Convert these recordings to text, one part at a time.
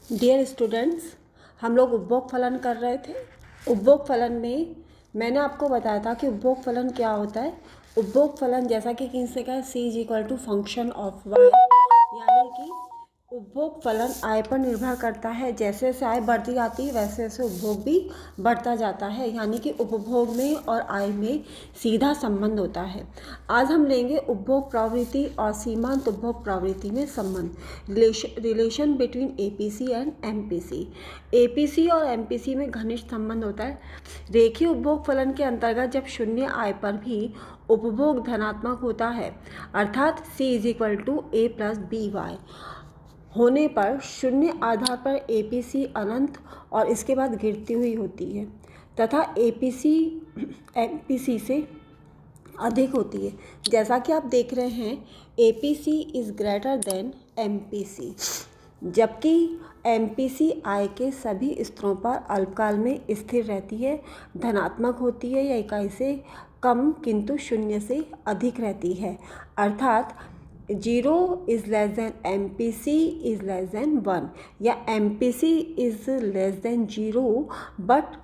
Dear students, हम लोग उपभोग फलन कर रहे थे। उपभोग फलन में मैंने आपको बताया था कि उपभोग फलन क्या होता है। उपभोग फलन जैसा कि किसने कहा, C is equal to function of Y, यानी कि उपभोग फलन आय पर निर्भर करता है। जैसे जैसे आय बढ़ती जाती है वैसे वैसे उपभोग भी बढ़ता जाता है, यानी कि उपभोग में और आय में सीधा संबंध होता है। आज हम लेंगे उपभोग प्रवृत्ति और सीमांत उपभोग प्रवृत्ति में संबंध, relation between APC and MPC. APC और एमपीसी में घनिष्ठ संबंध होता है। रेखीय उपभोग फलन के अंतर्गत जब शून्य आय पर भी उपभोग धनात्मक होता है, अर्थात C is equal to A plus B Y होने पर शून्य आधार पर एपीसी अनंत और इसके बाद गिरती हुई होती है तथा एपीसी एमपीसी से अधिक होती है। जैसा कि आप देख रहे हैं, APC is greater than MPC, जबकि एमपीसी आय के सभी स्तरों पर अल्पकाल में स्थिर रहती है, धनात्मक होती है या इकाई से कम किंतु शून्य से अधिक रहती है। अर्थात 0 is less than MPC is less than 1 या MPC is less than 0 but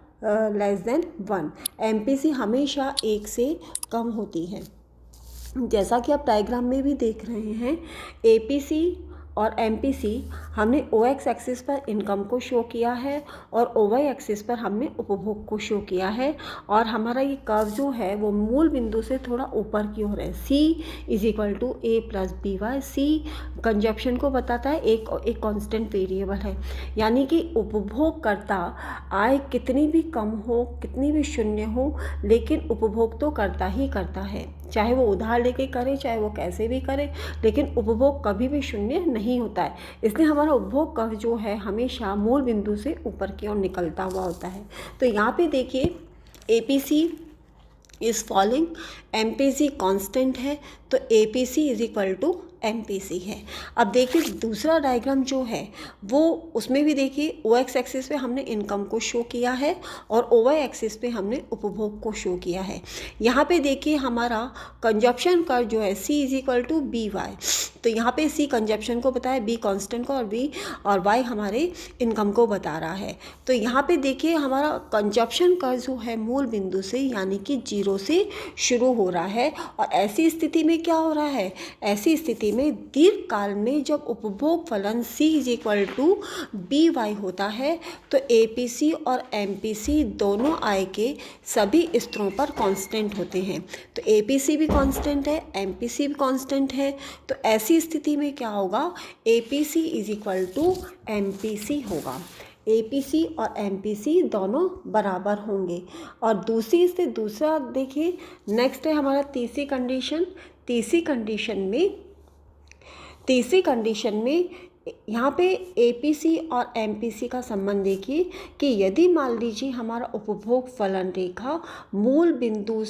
less than 1। MPC हमेशा 1 से कम होती है। जैसा कि आप डायग्राम में भी देख रहे हैं, एपीसी और एमपीसी हमने ओ एक्स एक्सिस पर इनकम को शो किया है और ओ वाई एक्सिस पर हमने उपभोग को शो किया है, और हमारा ये कर्व जो है वो मूल बिंदु से थोड़ा ऊपर की ओर है। C is equal to A plus B Y. C consumption को बताता है, एक कांस्टेंट वेरिएबल है, यानी कि उपभोगकर्ता आय कितनी भी कम हो, कितनी भी शून्य हो, लेकिन उपभोग तो करता ही करता है, चाहे वो उधार लेके करे, चाहे वो कैसे भी करे, लेकिन उपभोग कभी भी शून्य नहीं होता है। इसलिए हमारा उपभोग कर्व जो है हमेशा मूल बिंदु से ऊपर की ओर निकलता हुआ होता है। तो यहाँ पे देखिए, APC is falling, MPC constant है, तो APC is equal to MPC है। अब देखिए दूसरा डायग्राम जो है वो, उसमें भी देखिए ओ एक्स एक्सिस पे हमने इनकम को शो किया है और ओ वाई एक्सिस पे हमने उपभोग को शो किया है। यहाँ पे देखिए हमारा कंजप्शन कर्व जो है C is equal to B Y, तो यहाँ पे सी कंजप्शन को बताया, बी कांस्टेंट को, और बी और वाई हमारे इनकम को बता रहा है। तो यहाँ पे देखिए हमारा कंजप्शन कर्व जो है मूल बिंदु से यानी कि 0 से शुरू हो रहा है, और ऐसी स्थिति में क्या हो रहा है, ऐसी स्थिति में दीर्घ काल में जब उपभोग फलन C is equal to B Y होता है तो एपीसी और एमपीसी दोनों आय के सभी स्तरों पर कांस्टेंट होते हैं। तो एपीसी भी कांस्टेंट है, एमपीसी भी कांस्टेंट है, तो ऐसी स्थिति में क्या होगा, APC is equal to MPC होगा। एपीसी और एमपीसी दोनों बराबर होंगे। और दूसरा देखिए, नेक्स्ट है हमारा तीसरी कंडीशन। तीसरी कंडीशन में यहाँ पे एपीसी और एमपीसी का संबंध देखिए कि यदि मान लीजिए हमारा उपभोग फलन रेखा मूल बिंदु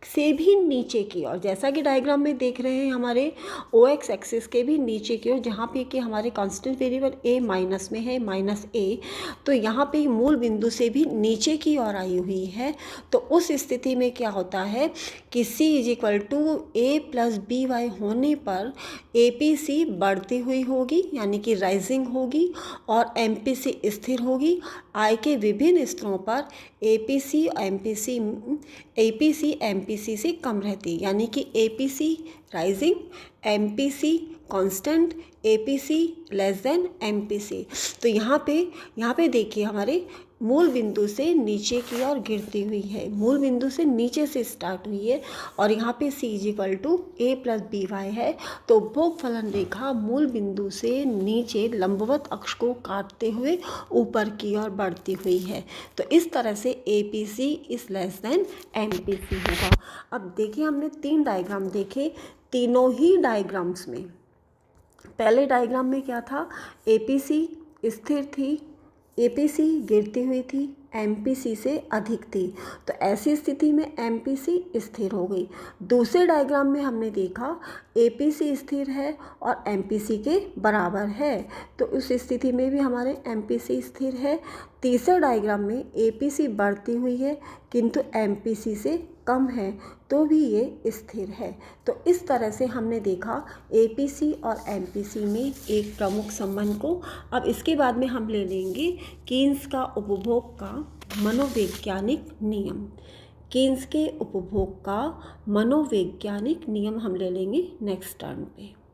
से भी नीचे की ओर, जैसा कि डायग्राम में देख रहे हैं हमारे ओ एक्स एक्सिस के भी नीचे की ओर, जहाँ पे कि हमारे कांस्टेंट वेरिएबल ए माइनस में है, माइनस ए, तो यहाँ पे मूल बिंदु से भी नीचे की ओर आई हुई है, तो उस स्थिति में क्या होता है कि C is equal to A plus B Y होने पर एपीसी बढ़ती हुई होगी यानी कि राइजिंग होगी, और एमपीसी स्थिर होगी। आय के विभिन्न स्तरों पर एपीसी एमपीसी से कम रहती, यानी कि APC rising, MPC constant, APC less than MPC. तो यहाँ पे देखिए हमारे मूल बिंदु से नीचे की ओर गिरती हुई है, मूल बिंदु से नीचे से स्टार्ट हुई है, और यहाँ पे C is equal to A plus B Y है। तो उपभोग फलन रेखा मूल बिंदु से नीचे लंबवत अक्ष को काटते हुए ऊपर की ओर बढ़ती हुई है। तो इस तरह से APC is less than MPC होगा। अब देखिए हमने 3 डायग्राम देखे, तीनों ही डायग्राम्स में पहले डायग्राम में क्या था, एपीसी स्थिर थी, एपीसी गिरती हुई थी, एमपीसी से अधिक थी, तो ऐसी स्थिति में एमपीसी स्थिर हो गई। दूसरे डायग्राम में हमने देखा एपीसी स्थिर है और एमपीसी के बराबर है, तो उस स्थिति में भी हमारे एमपीसी स्थिर है। तीसरे डायग्राम में एपीसी बढ़ती हुई है किंतु एमपीसी से कम है तो भी ये स्थिर है। तो इस तरह से हमने देखा एपीसी और एमपीसी में एक प्रमुख संबंध को। अब इसके बाद में हम ले लेंगे कीन्स का उपभोग का मनोवैज्ञानिक नियम। कीन्स के उपभोग का मनोवैज्ञानिक नियम हम ले लेंगे नेक्स्ट टर्म पे।